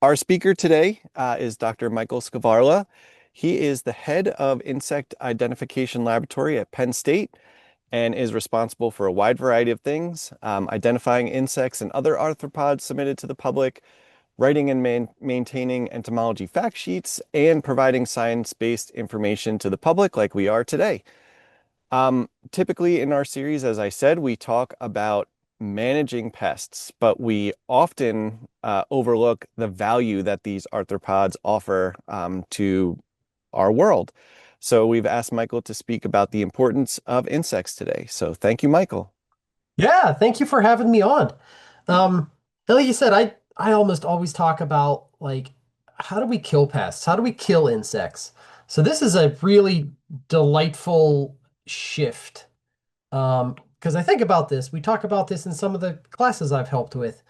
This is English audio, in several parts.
Our speaker today is Dr. Michael Skvarla. He is the head of Insect Identification Laboratory at Penn State and is responsible for a wide variety of things, identifying insects and other arthropods submitted to the public, writing and maintaining entomology fact sheets, and providing science-based information to the public like we are today. Typically in our series, as I said, we talk about managing pests, but we often overlook the value that these arthropods offer to our world. So we've asked Michael to speak about the importance of insects today. So thank you, Michael. Yeah, thank you for having me on. Like you said, I almost always talk about like how do we kill pests? How do we kill insects? So this is a really delightful shift. Because I think about this, we talk about this in some of the classes I've helped with,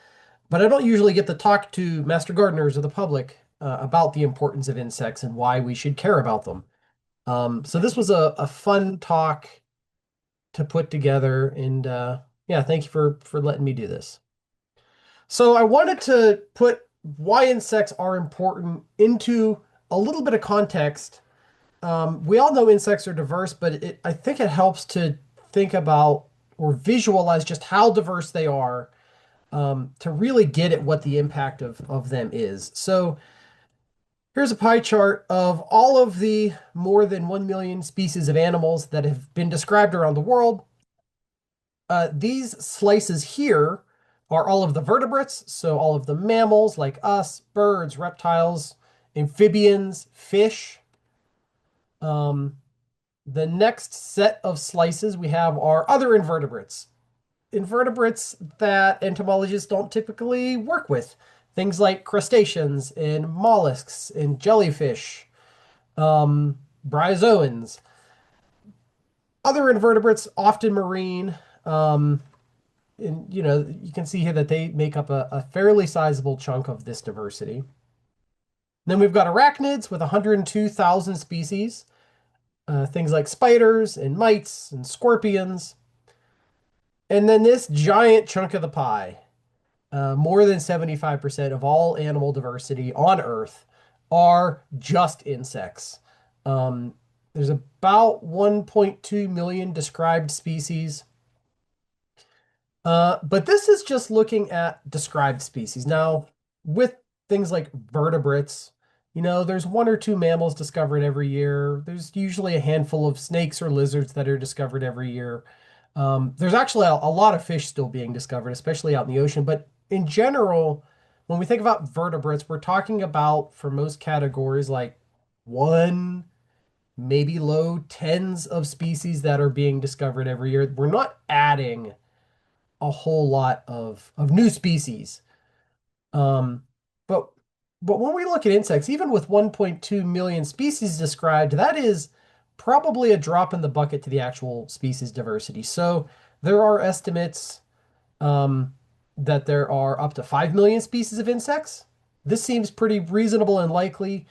but I don't usually get to talk to master gardeners or the public about the importance of insects and why we should care about them. So this was a fun talk to put together, and yeah, thank you for letting me do this. So I wanted to put why insects are important into a little bit of context. We all know insects are diverse, but I think it helps to think about or visualize just how diverse they are to really get at what the impact of them is. So here's a pie chart of all of the more than 1 million species of animals that have been described around the world. These slices here are all of the vertebrates, so all of the mammals like us, birds, reptiles, amphibians, fish. Um, the next set of slices we have are other invertebrates. Invertebrates that entomologists don't typically work with. Things like crustaceans and mollusks and jellyfish, bryozoans. Other invertebrates, often marine, and you can see here that they make up a fairly sizable chunk of this diversity. Then we've got arachnids with 102,000 species, things like spiders and mites and scorpions. And then this giant chunk of the pie, more than 75% of all animal diversity on Earth are just insects. Um, there's about 1.2 million described species. But this is just looking at described species. Now, with things like vertebrates, there's one or two mammals discovered every year. There's usually a handful of snakes or lizards that are discovered every year. There's actually a lot of fish still being discovered, especially out in the ocean. But in general, when we think about vertebrates, we're talking about, for most categories, like one, maybe low tens of species that are being discovered every year. We're not adding a whole lot of new species. Um, but but when we look at insects, even with 1.2 million species described, that is probably a drop in the bucket to the actual species diversity. So there are estimates um, that there are up to 5 million species of insects. This seems pretty reasonable and likely,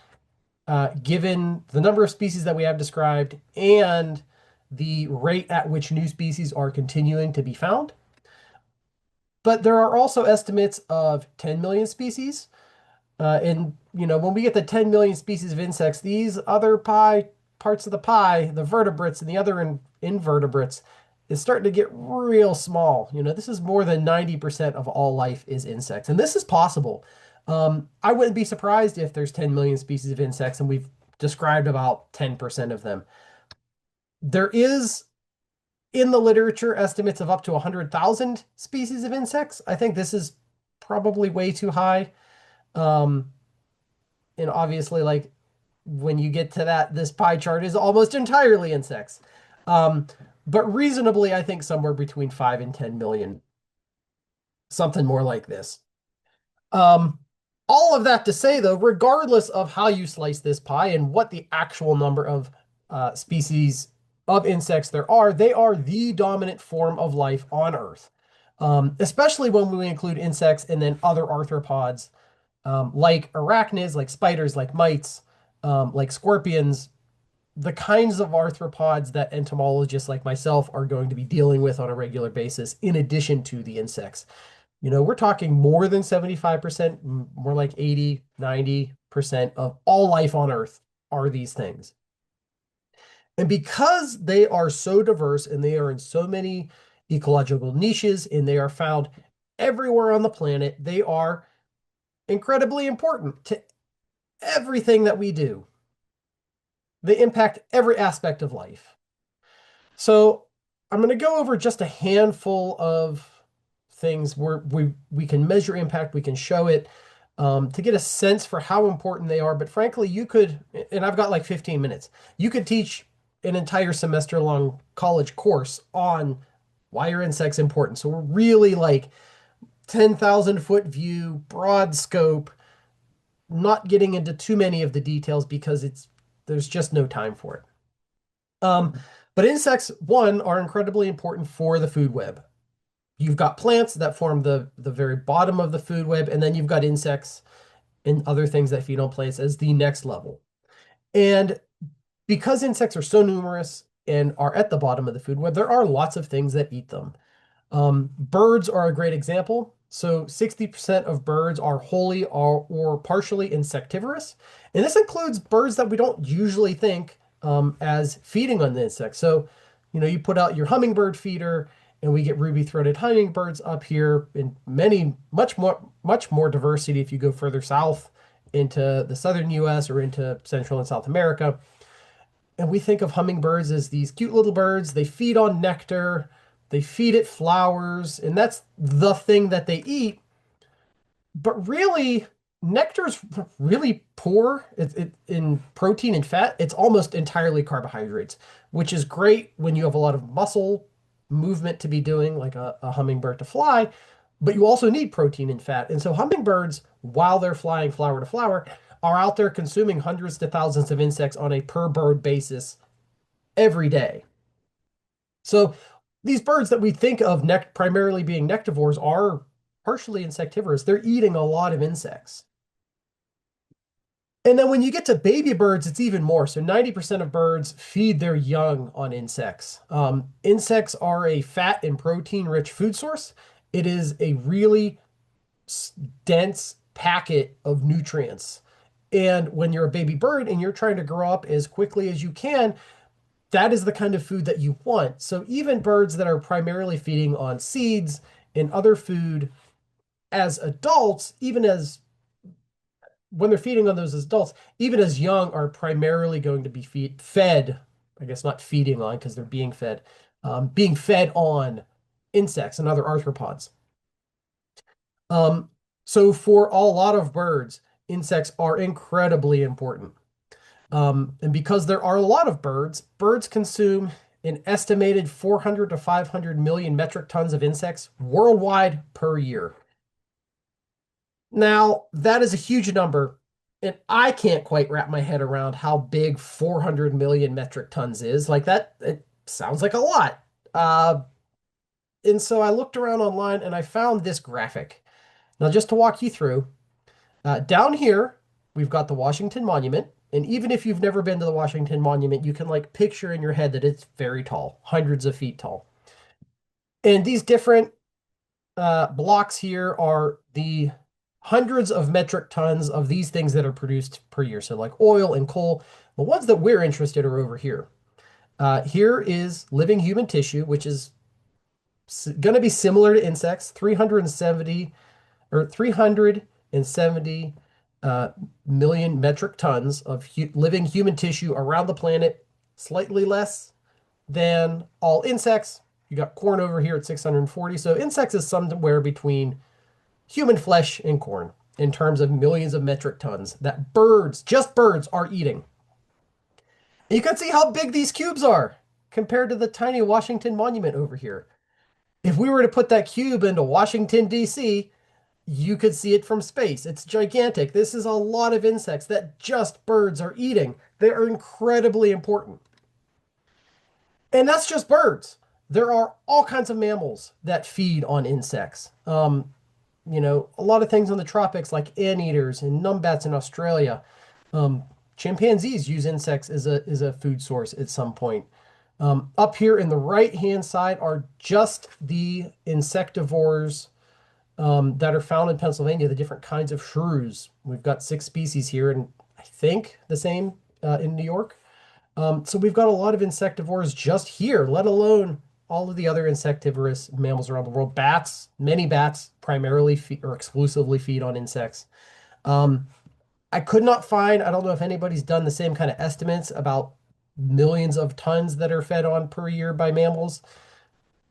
given the number of species that we have described and the rate at which new species are continuing to be found. But there are also estimates of 10 million species. And, when we get the 10 million species of insects, these other parts of the pie, the vertebrates and the other invertebrates, is starting to get real small. This is more than 90% of all life is insects. And this is possible. I wouldn't be surprised if there's 10 million species of insects and we've described about 10% of them. There is in the literature estimates of up to 100,000 species of insects. I think this is probably way too high. Um, and obviously, like when you get to that, this pie chart is almost entirely insects. Um, but reasonably, I think somewhere between 5 and 10 million, something more like this. Um, all of that to say, though, regardless of how you slice this pie and what the actual number of species of insects there are, they are the dominant form of life on Earth, especially when we include insects and then other arthropods like arachnids, like spiders, like mites, like scorpions, the kinds of arthropods that entomologists like myself are going to be dealing with on a regular basis, in addition to the insects. We're talking more than 75%, more like 80, 90% of all life on Earth are these things. And because they are so diverse and they are in so many ecological niches and they are found everywhere on the planet, they are incredibly important to everything that we do. They impact every aspect of life. So I'm going to go over just a handful of things where we can measure impact, we can show it to get a sense for how important they are. But frankly, you could, and I've got like 15 minutes, you could teach an entire semester long college course on why are insects important. So we're really like 10,000-foot view, broad scope, not getting into too many of the details because there's just no time for it. Um, but insects, one, are incredibly important for the food web. You've got plants that form the very bottom of the food web, and then you've got insects and other things that feed on plants as the next level. And because insects are so numerous and are at the bottom of the food web, there are lots of things that eat them. Birds are a great example. So 60% of birds are wholly or partially insectivorous. And this includes birds that we don't usually think as feeding on the insects. So, you put out your hummingbird feeder and we get ruby-throated hummingbirds up here in much more diversity if you go further south into the southern US or into Central and South America. And we think of hummingbirds as these cute little birds. They feed on nectar, they feed it flowers, and that's the thing that they eat. But really, nectar's really poor in protein and fat. It's almost entirely carbohydrates, which is great when you have a lot of muscle movement to be doing, like a hummingbird to fly. But you also need protein and fat. And so hummingbirds, while they're flying flower to flower, are out there consuming hundreds to thousands of insects on a per bird basis every day. So these birds that we think of primarily being nectivores are partially insectivorous. They're eating a lot of insects. And then when you get to baby birds, it's even more. So 90% of birds feed their young on insects. Insects are a fat and protein rich food source. It is a really dense packet of nutrients. And when you're a baby bird and you're trying to grow up as quickly as you can, that is the kind of food that you want. So even birds that are primarily feeding on seeds and other food as adults, even as when they're feeding on those as adults, even as young, are primarily going to be fed, I guess not feeding on because they're being fed on insects and other arthropods. Um, so for a lot of birds, insects are incredibly important. And because there are a lot of birds consume an estimated 400 to 500 million metric tons of insects worldwide per year. Now, that is a huge number, and I can't quite wrap my head around how big 400 million metric tons is. Like that, it sounds like a lot. And so I looked around online and I found this graphic. Now, just to walk you through, down here, we've got the Washington Monument. And even if you've never been to the Washington Monument, you can like picture in your head that it's very tall, hundreds of feet tall. And these different blocks here are the hundreds of metric tons of these things that are produced per year. So like oil and coal. The ones that we're interested are over here. Here is living human tissue, which is going to be similar to insects, 370 or 370 million metric tons of living human tissue around the planet, slightly less than all insects. You got corn over here at 640. So insects is somewhere between human flesh and corn in terms of millions of metric tons that just birds, are eating. And you can see how big these cubes are compared to the tiny Washington Monument over here. If we were to put that cube into Washington, D.C., you could see it from space. It's gigantic. This is a lot of insects that just birds are eating. They are incredibly important. And that's just birds. There are all kinds of mammals that feed on insects. A lot of things in the tropics like anteaters and numbats in Australia. Um, Chimpanzees use insects as a food source at some point. Up here in the right-hand side are just the insectivores that are found in Pennsylvania, the different kinds of shrews. We've got 6 species here, and I think the same in New York. So we've got a lot of insectivores just here, let alone all of the other insectivorous mammals around the world. Bats, many bats primarily feed or exclusively feed on insects. Um, I could not find, I don't know if anybody's done the same kind of estimates about millions of tons that are fed on per year by mammals,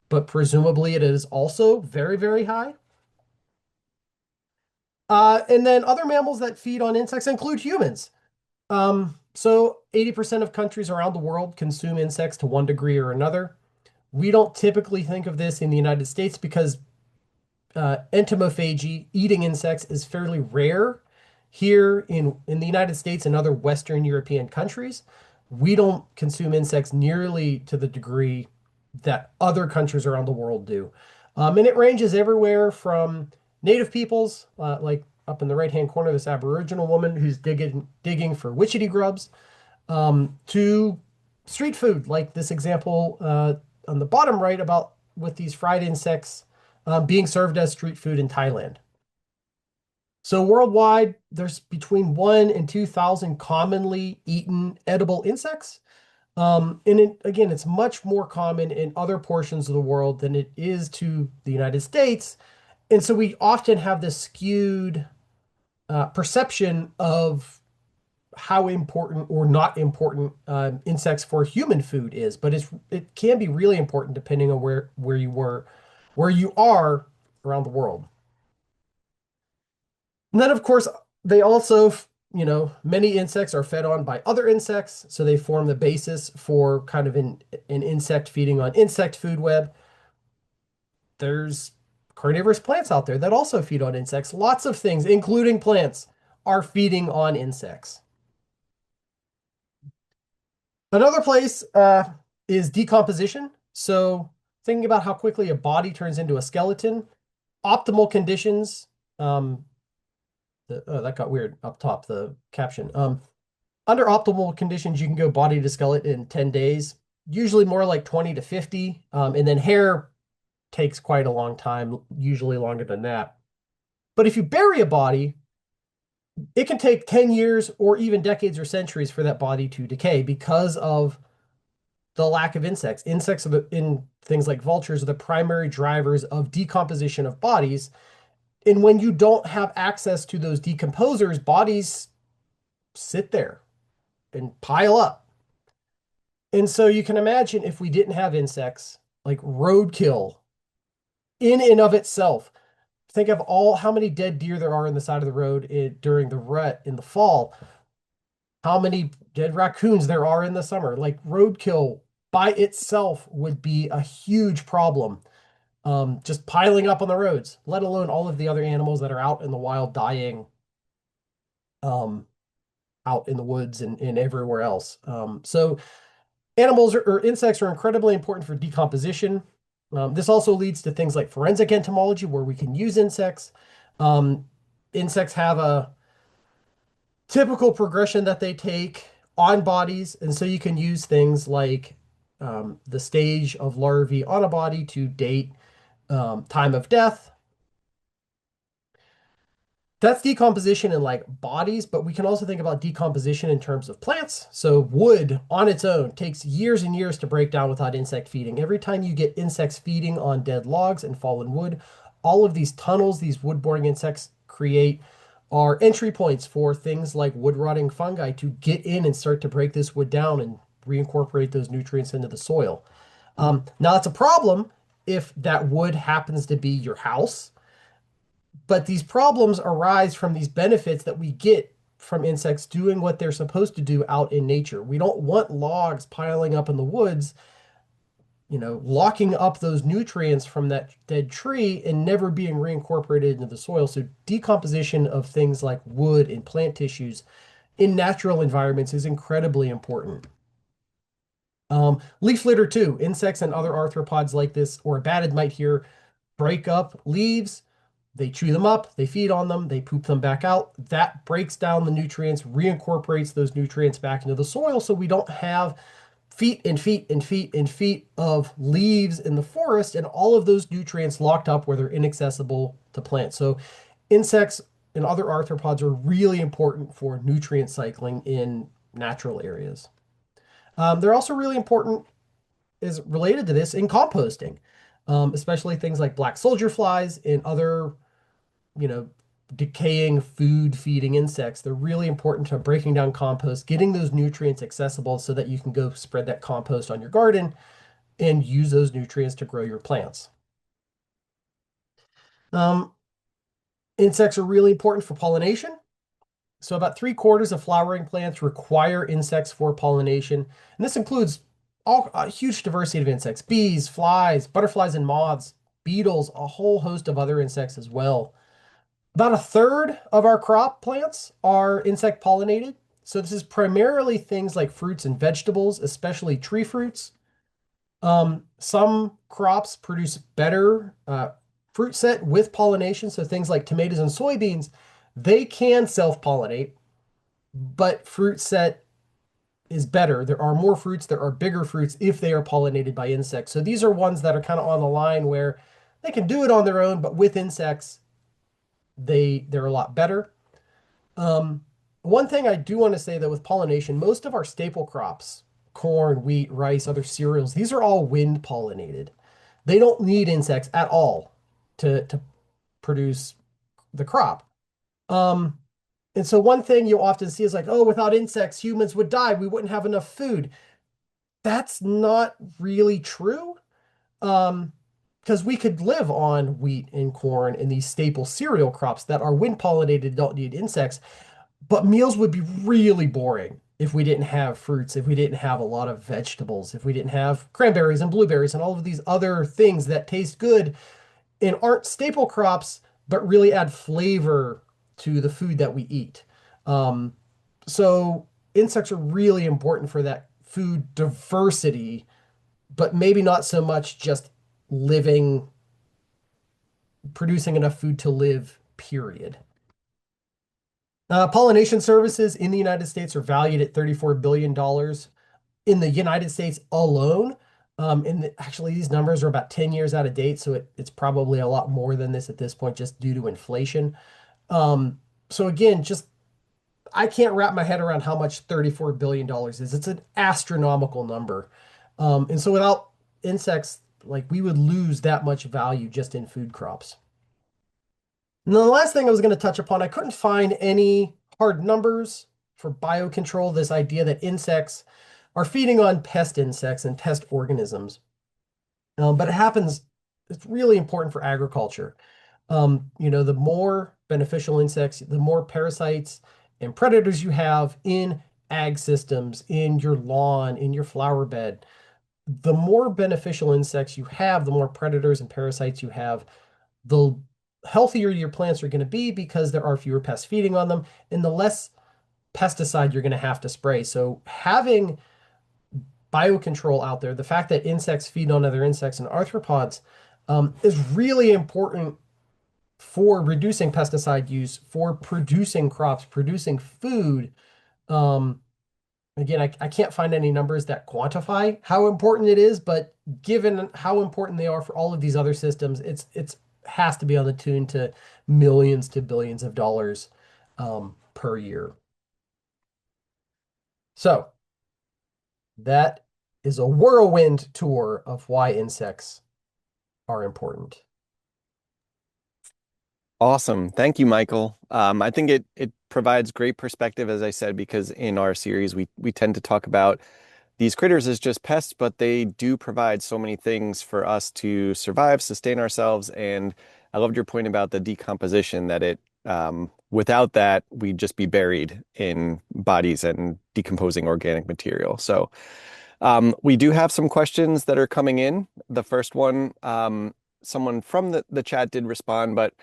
but presumably it is also very, very high. And then other mammals that feed on insects include humans. So 80% of countries around the world consume insects to one degree or another. We don't typically think of this in the United States because entomophagy, eating insects, is fairly rare here in the United States and other Western European countries. We don't consume insects nearly to the degree that other countries around the world do. And it ranges everywhere from native peoples, like up in the right-hand corner, this Aboriginal woman who's digging for witchetty grubs, to street food, like this example on the bottom right about with these fried insects being served as street food in Thailand. So worldwide, there's between 1 and 2,000 commonly eaten edible insects. Again, it's much more common in other portions of the world than it is to the United States. And so we often have this skewed perception of how important or not important insects for human food is, but it can be really important depending on where you are around the world. And then, of course, they also, many insects are fed on by other insects, so they form the basis for kind of an insect feeding on insect food web. There's carnivorous plants out there that also feed on insects. Lots of things, including plants, are feeding on insects. Another place is decomposition. So thinking about how quickly a body turns into a skeleton, optimal conditions. Oh, that got weird up top, the caption. Under optimal conditions, you can go body to skeleton in 10 days, usually more like 20 to 50. And then hair takes quite a long time, usually longer than that. But if you bury a body, it can take 10 years or even decades or centuries for that body to decay because of the lack of insects. Insects in things like vultures are the primary drivers of decomposition of bodies. And when you don't have access to those decomposers, bodies sit there and pile up. And so you can imagine if we didn't have insects, like roadkill in and of itself. Think of how many dead deer there are in the side of the road during the rut in the fall, how many dead raccoons there are in the summer. Like roadkill by itself would be a huge problem, just piling up on the roads, let alone all of the other animals that are out in the wild dying, out in the woods and everywhere else. So animals or insects are incredibly important for decomposition. This also leads to things like forensic entomology, where we can use insects. Um, Insects have a typical progression that they take on bodies, and so you can use things like the stage of larvae on a body to date time of death. That's decomposition in like bodies, but we can also think about decomposition in terms of plants. So wood on its own takes years and years to break down without insect feeding. Every time you get insects feeding on dead logs and fallen wood, all of these tunnels these wood-boring insects create are entry points for things like wood rotting fungi to get in and start to break this wood down and reincorporate those nutrients into the soil. Now, it's a problem if that wood happens to be your house, but these problems arise from these benefits that we get from insects doing what they're supposed to do out in nature. We don't want logs piling up in the woods, locking up those nutrients from that dead tree and never being reincorporated into the soil. So decomposition of things like wood and plant tissues in natural environments is incredibly important. Leaf litter too. Insects and other arthropods like this or batid mite here break up leaves. They chew them up, they feed on them, they poop them back out. That breaks down the nutrients, reincorporates those nutrients back into the soil so we don't have feet and feet and feet and feet of leaves in the forest and all of those nutrients locked up where they're inaccessible to plants. So insects and other arthropods are really important for nutrient cycling in natural areas. They're also really important is related to this in composting, especially things like black soldier flies and other, you know, decaying food feeding insects. They're really important to breaking down compost, getting those nutrients accessible so that you can go spread that compost on your garden and use those nutrients to grow your plants. Um, Insects are really important for pollination. So about 3/4 of flowering plants require insects for pollination. And this includes a huge diversity of insects, bees, flies, butterflies and moths, beetles, a whole host of other insects as well. About a third of our crop plants are insect pollinated. So this is primarily things like fruits and vegetables, especially tree fruits. Some crops produce better fruit set with pollination. So things like tomatoes and soybeans, they can self-pollinate, but fruit set is better. There are more fruits, there are bigger fruits if they are pollinated by insects. So these are ones that are kind of on the line where they can do it on their own, but with insects, they're a lot better. Um, One thing I do want to say that with pollination, most of our staple crops, corn, wheat, rice, other cereals, these are all wind pollinated. They don't need insects at all to produce the crop. Um, and so one thing you often see is like, oh, without insects, humans would die. We wouldn't have enough food. That's not really true. Um, because we could live on wheat and corn and these staple cereal crops that are wind pollinated, don't need insects. But meals would be really boring if we didn't have fruits, if we didn't have a lot of vegetables, if we didn't have cranberries and blueberries and all of these other things that taste good and aren't staple crops, but really add flavor to the food that we eat. Um, so insects are really important for that food diversity, but maybe not so much just living, producing enough food to live, period. Pollination services in the United States are valued at $34 billion in the United States alone. Actually, these numbers are about 10 years out of date, so it's probably a lot more than this at this point, just due to inflation. Um, so again, just I can't wrap my head around how much $34 billion is. It's an astronomical number. And so without insects, like we would lose that much value just in food crops. And then the last thing I was going to touch upon, I couldn't find any hard numbers for biocontrol, this idea that insects are feeding on pest insects and pest organisms. But it happens, it's really important for agriculture. The more beneficial insects, the more parasites and predators you have in ag systems, in your lawn, in your flower bed, the more beneficial insects you have, the more predators and parasites you have, the healthier your plants are going to be because there are fewer pests feeding on them and the less pesticide you're going to have to spray. So having biocontrol out there, the fact that insects feed on other insects and arthropods is really important for reducing pesticide use, for producing crops, producing food. Um, Again, I can't find any numbers that quantify how important it is, but given how important they are for all of these other systems, it's has to be on the tune to millions to billions of dollars per year. So that is a whirlwind tour of why insects are important. Awesome. Thank you, Michael. I think it provides great perspective, as I said, because in our series we tend to talk about these critters as just pests, but they do provide so many things for us to survive, sustain ourselves. And I loved your point about the decomposition that without that, we'd just be buried in bodies and decomposing organic material. So we do have some questions that are coming in. The first one, someone from the chat did respond, but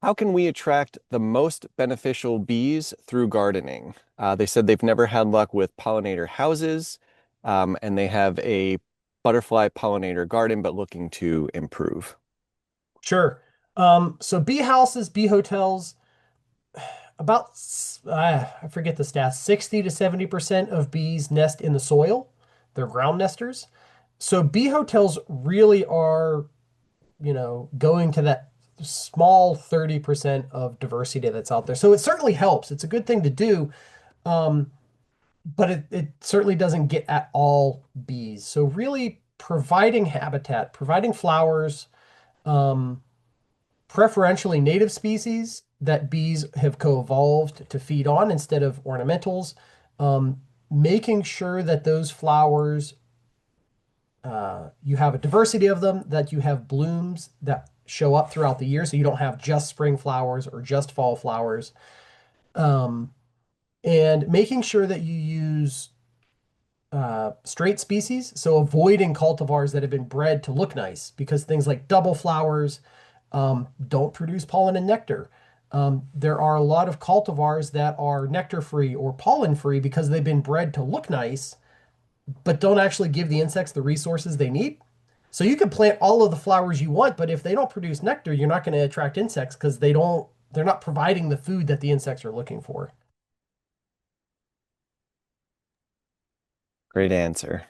how can we attract the most beneficial bees through gardening? They said they've never had luck with pollinator houses, and they have a butterfly pollinator garden, but looking to improve. Sure. So bee houses, bee hotels, about I forget the stats, 60 to 70% of bees nest in the soil. They're ground nesters. So bee hotels really are, going to that small 30% of diversity that's out there. So it certainly helps. It's a good thing to do. Um, but it certainly doesn't get at all bees. So really providing habitat, providing flowers, um, preferentially native species that bees have co-evolved to feed on instead of ornamentals, making sure that those flowers, you have a diversity of them, that you have blooms that show up throughout the year, so you don't have just spring flowers or just fall flowers, um, and making sure that you use straight species, so avoiding cultivars that have been bred to look nice, because things like double flowers don't produce pollen and nectar. There are a lot of cultivars that are nectar free or pollen free because they've been bred to look nice, but don't actually give the insects the resources they need. So you can plant all of the flowers you want, but if they don't produce nectar, you're not going to attract insects because they're not providing the food that the insects are looking for. Great answer.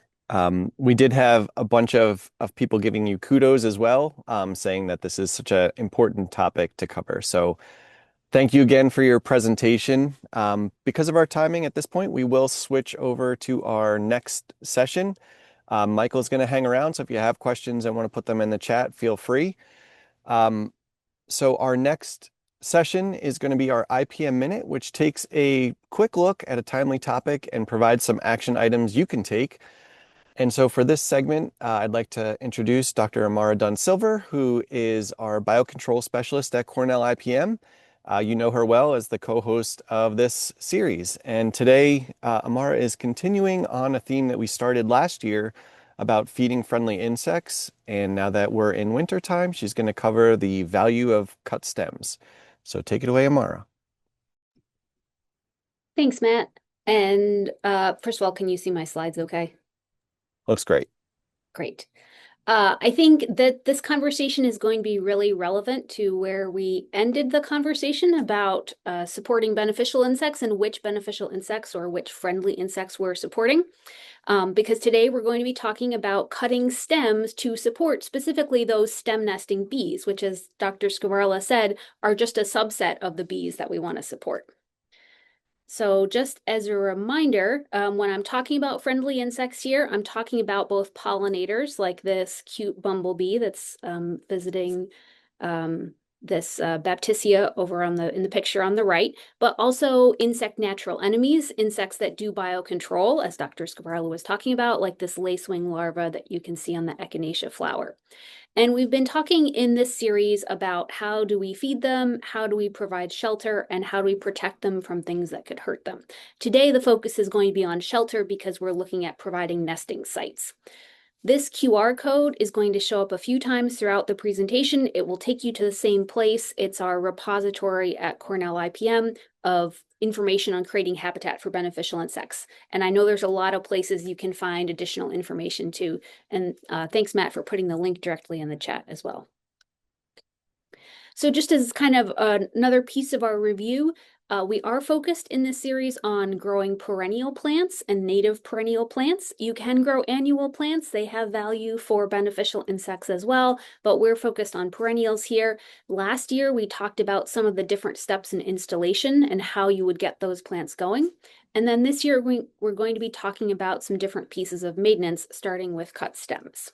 We did have a bunch of people giving you kudos as well, saying that this is such an important topic to cover. So thank you again for your presentation. Because of our timing at this point, we will switch over to our next session. Michael's going to hang around, so if you have questions and want to put them in the chat, feel free. So our next session is going to be our IPM Minute, which takes a quick look at a timely topic and provides some action items you can take. And so for this segment, I'd like to introduce Dr. Amara Dunn-Silver, who is our biocontrol specialist at Cornell IPM. You know her well as the co-host of this series. And today, Amara is continuing on a theme that we started last year about feeding friendly insects. And now that we're in wintertime, she's going to cover the value of cut stems. So take it away, Amara. Thanks, Matt. And first of all, can you see my slides okay? Looks great. Great. I think that this conversation is going to be really relevant to where we ended the conversation about supporting beneficial insects and which beneficial insects or which friendly insects we're supporting. Because today we're going to be talking about cutting stems to support specifically those stem nesting bees, which, as Dr. Skvarla said, are just a subset of the bees that we want to support. So just as a reminder, when I'm talking about friendly insects here, I'm talking about both pollinators like this cute bumblebee that's visiting this Baptisia over on in the picture on the right, but also insect natural enemies, insects that do biocontrol, as Dr. Skvarla was talking about, like this lacewing larva that you can see on the echinacea flower. And we've been talking in this series about how do we feed them, how do we provide shelter, and how do we protect them from things that could hurt them. Today, the focus is going to be on shelter because we're looking at providing nesting sites. This QR code is going to show up a few times throughout the presentation. It will take you to the same place. It's our repository at Cornell IPM of information on creating habitat for beneficial insects. And I know there's a lot of places you can find additional information too. And thanks, Matt, for putting the link directly in the chat as well. So just as kind of another piece of our review, we are focused in this series on growing perennial plants and native perennial plants. You can grow annual plants. They have value for beneficial insects as well, but we're focused on perennials here. Last year, we talked about some of the different steps in installation and how you would get those plants going. And then this year, we're going to be talking about some different pieces of maintenance, starting with cut stems.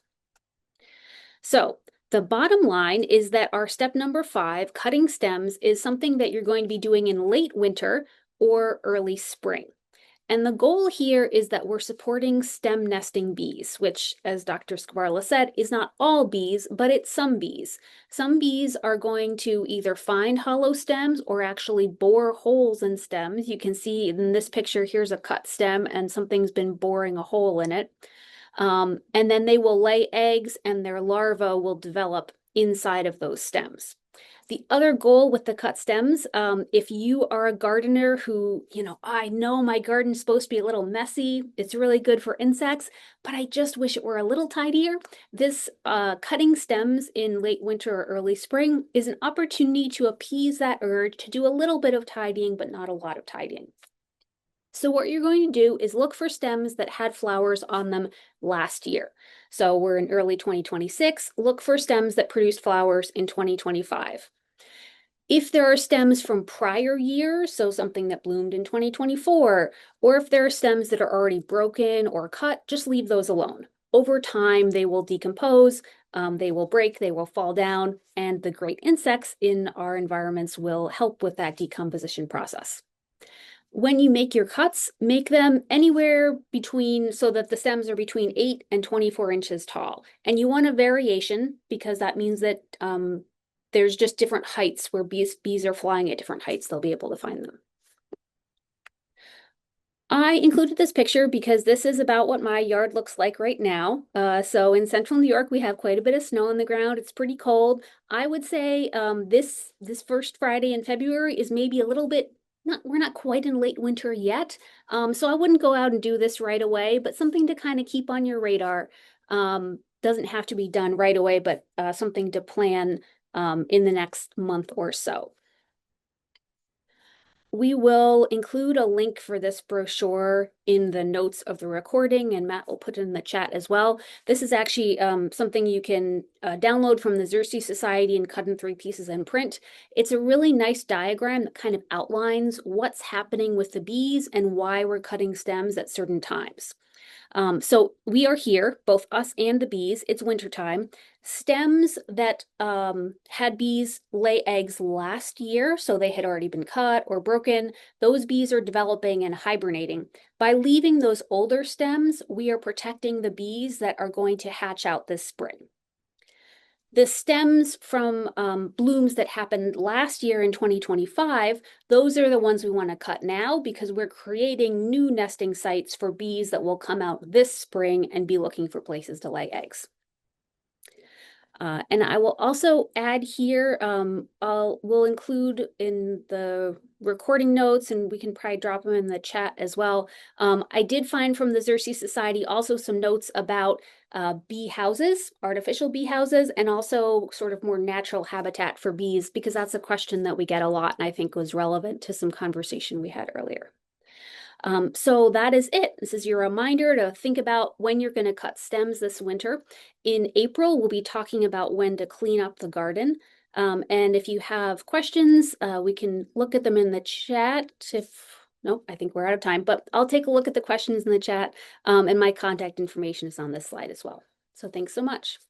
So the bottom line is that our step number 5, cutting stems, is something that you're going to be doing in late winter or early spring. And the goal here is that we're supporting stem nesting bees, which, as Dr. Skvarla said, is not all bees, but it's some bees. Some bees are going to either find hollow stems or actually bore holes in stems. You can see in this picture, here's a cut stem and something's been boring a hole in it. And then they will lay eggs and their larvae will develop inside of those stems. The other goal with the cut stems, if you are a gardener who, I know my garden's supposed to be a little messy, it's really good for insects, but I just wish it were a little tidier. This cutting stems in late winter or early spring is an opportunity to appease that urge to do a little bit of tidying, but not a lot of tidying. So what you're going to do is look for stems that had flowers on them last year. So we're in early 2026. Look for stems that produced flowers in 2025. If there are stems from prior years, so something that bloomed in 2024, or if there are stems that are already broken or cut, just leave those alone. Over time, they will decompose, they will break, they will fall down, and the great insects in our environments will help with that decomposition process. When you make your cuts, make them anywhere between, so that the stems are between 8 and 24 inches tall. And you want a variation because that means that there's just different heights where bees are flying at different heights. They'll be able to find them. I included this picture because this is about what my yard looks like right now. So in central New York, we have quite a bit of snow on the ground. It's pretty cold. I would say this first Friday in February is maybe a little bit we're not quite in late winter yet. So I wouldn't go out and do this right away, but something to kind of keep on your radar. Doesn't have to be done right away, but something to plan in the next month or so. We will include a link for this brochure in the notes of the recording, and Matt will put it in the chat as well. This is actually something you can download from the Xerces Society and cut in 3 pieces and print. It's a really nice diagram that kind of outlines what's happening with the bees and why we're cutting stems at certain times. So we are here, both us and the bees. It's wintertime. Stems that had bees lay eggs last year, so they had already been cut or broken, those bees are developing and hibernating. By leaving those older stems, we are protecting the bees that are going to hatch out this spring. The stems from blooms that happened last year in 2025, those are the ones we want to cut now because we're creating new nesting sites for bees that will come out this spring and be looking for places to lay eggs. And I will also add here, we'll include in the recording notes, and we can probably drop them in the chat as well. I did find from the Xerces Society also some notes about bee houses, artificial bee houses, and also sort of more natural habitat for bees, because that's a question that we get a lot and I think was relevant to some conversation we had earlier. So that is it. This is your reminder to think about when you're going to cut stems this winter. In April, we'll be talking about when to clean up the garden. And if you have questions, we can look at them in the chat. Nope, I think we're out of time, but I'll take a look at the questions in the chat. And my contact information is on this slide as well. So thanks so much.